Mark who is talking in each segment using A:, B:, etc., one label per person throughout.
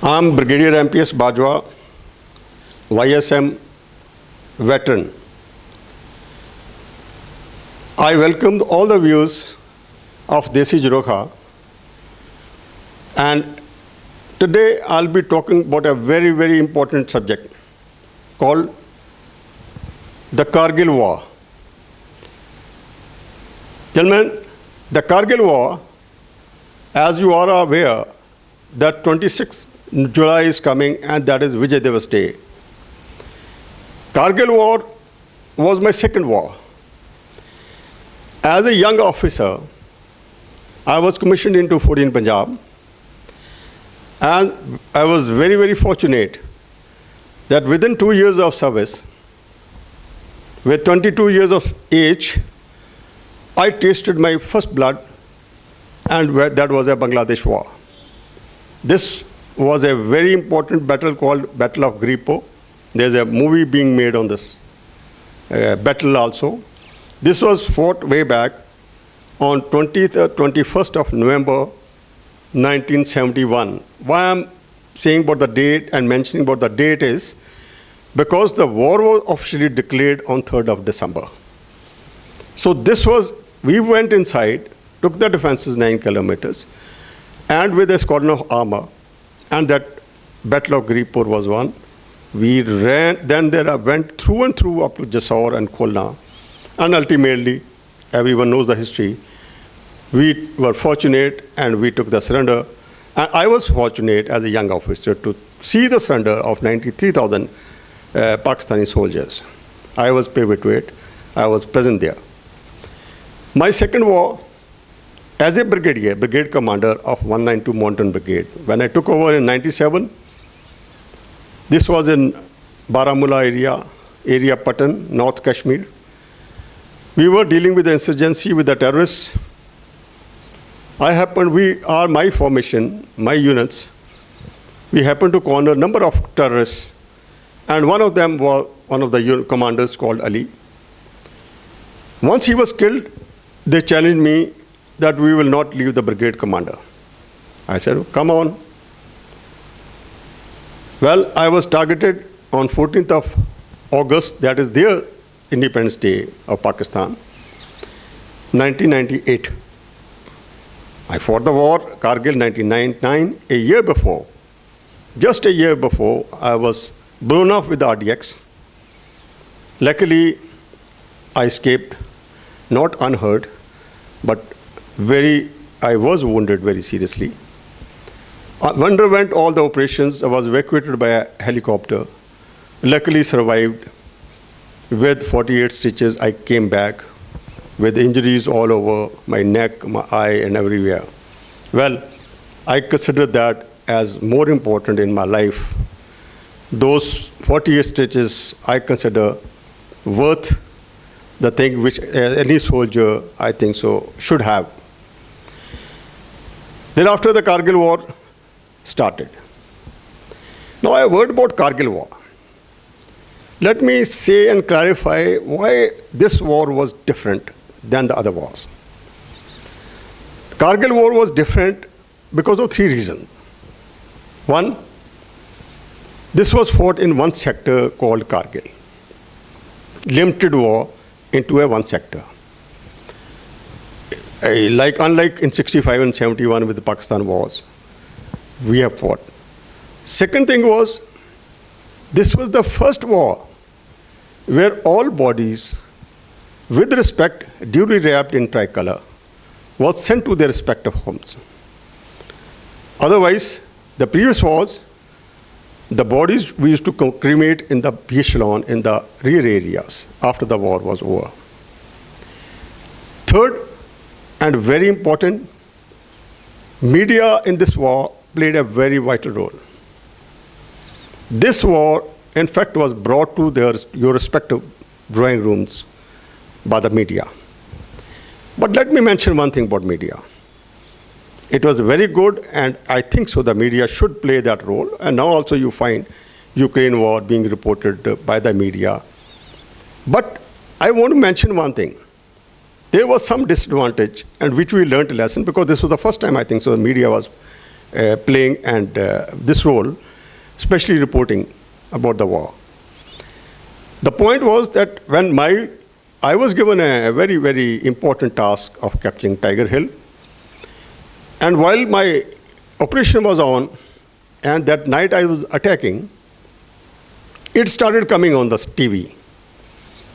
A: I'm Brigadier MPS Bajwa, YSM veteran. I welcome all the viewers of Desi Jhurokha, and today I'll be talking about a very, very important subject called the Kargil War. Gentlemen, the Kargil War, as you are aware, that 26th July is coming, and that is Vijay Diwas Day. Kargil War was my second war. As a young officer, I was commissioned into 14 Punjab, and I was very, very fortunate that within 2 years of service, with 22 years of age, I tasted my first blood, and that was a Bangladesh war. This was a very important battle called Battle of Gripo. There's a movie being made on this battle also. This was fought way back on 21st of November 1971. Why I'm saying about the date and mentioning about the date is because the war was officially declared on 3rd of December. So we went inside, took the defenses 9 kilometers, and with a squadron of armor, and that Battle of Gripur was won. We ran, then went through and through up to Jassore and Khulna, and ultimately, everyone knows the history. We were fortunate and we took the surrender. And I was fortunate as a young officer to see the surrender of 93,000 Pakistani soldiers. I was privy to it. I was present there. My second war, as a brigade commander of 192 Mountain Brigade, when I took over in 97, this was in Baramulla area Patan, North Kashmir. We were dealing with the insurgency, with the terrorists. My formation, my units, we happened to corner a number of terrorists, and one of them was one of the unit commanders called Ali. Once he was killed, they challenged me that we will not leave the brigade commander. I said, come on. Well, I was targeted on 14th of August, that is their Independence Day of Pakistan, 1998. I fought the war, Kargil 1999, a year before. Just a year before, I was blown off with the RDX. Luckily, I escaped, not unhurt, but I was wounded very seriously. I underwent all the operations. I was evacuated by a helicopter. Luckily survived. With 48 stitches, I came back with injuries all over my neck, my eye, and everywhere. Well, I consider that as more important in my life. Those 48 stitches I consider worth the thing which any soldier, I think so, should have. Then after the Kargil War started. Now a word about Kargil War. Let me say and clarify why this war was different than the other wars. Kargil War was different because of 3 reasons. One, this was fought in one sector called Kargil. Limited war into a one sector. Unlike in 65 and 71 with the Pakistan wars, we have fought. Second thing was, this was the first war where all bodies, with respect, duly wrapped in tricolor, was sent to their respective homes. Otherwise, the previous wars, the bodies we used to cremate in the echelon, in the rear areas, after the war was over. Third, and very important, media in this war played a very vital role. This war, in fact, was brought to your respective drawing rooms by the media. But let me mention one thing about media. It was very good, and I think so the media should play that role. And now also you find Ukraine war being reported by the media. But I want to mention one thing. There was some disadvantage, and which we learned a lesson, because this was the first time, I think so, the media was playing and this role, especially reporting about the war. The point was that when I was given a very, very important task of capturing Tiger Hill, and while my operation was on, and that night I was attacking, it started coming on the TV.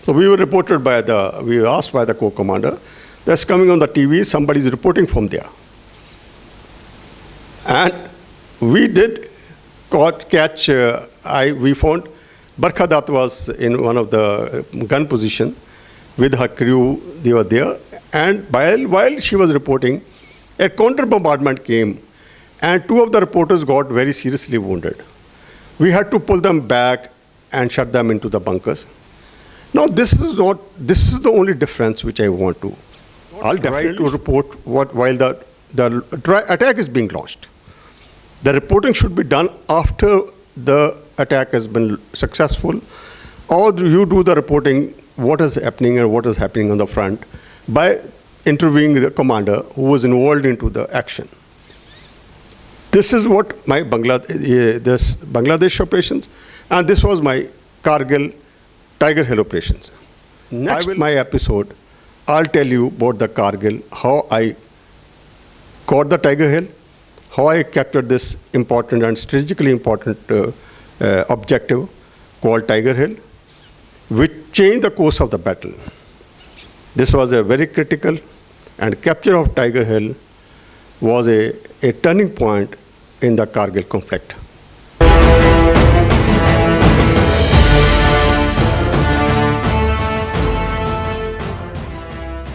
A: So we were asked by the corps commander, that's coming on the TV, somebody's reporting from there. And we did catch, we found Barkha Dutt was in one of the gun position with her crew, they were there. And while she was reporting, a counter bombardment came and two of the reporters got very seriously wounded. We had to pull them back and shut them into the bunkers. Now this is the only difference which I want to. I'll definitely report while the attack is being launched. The reporting should be done after the attack has been successful, or you do the reporting what is happening and what is happening on the front by interviewing the commander who was involved into the action. This is what my Bangladesh operations, and this was my Kargil Tiger Hill operations. Next, my episode, I'll tell you about the Kargil, how I caught the Tiger Hill, how I captured this important and strategically important objective called Tiger Hill, which changed the course of the battle. This was a very critical, and capture of Tiger Hill was a turning point in the Kargil conflict.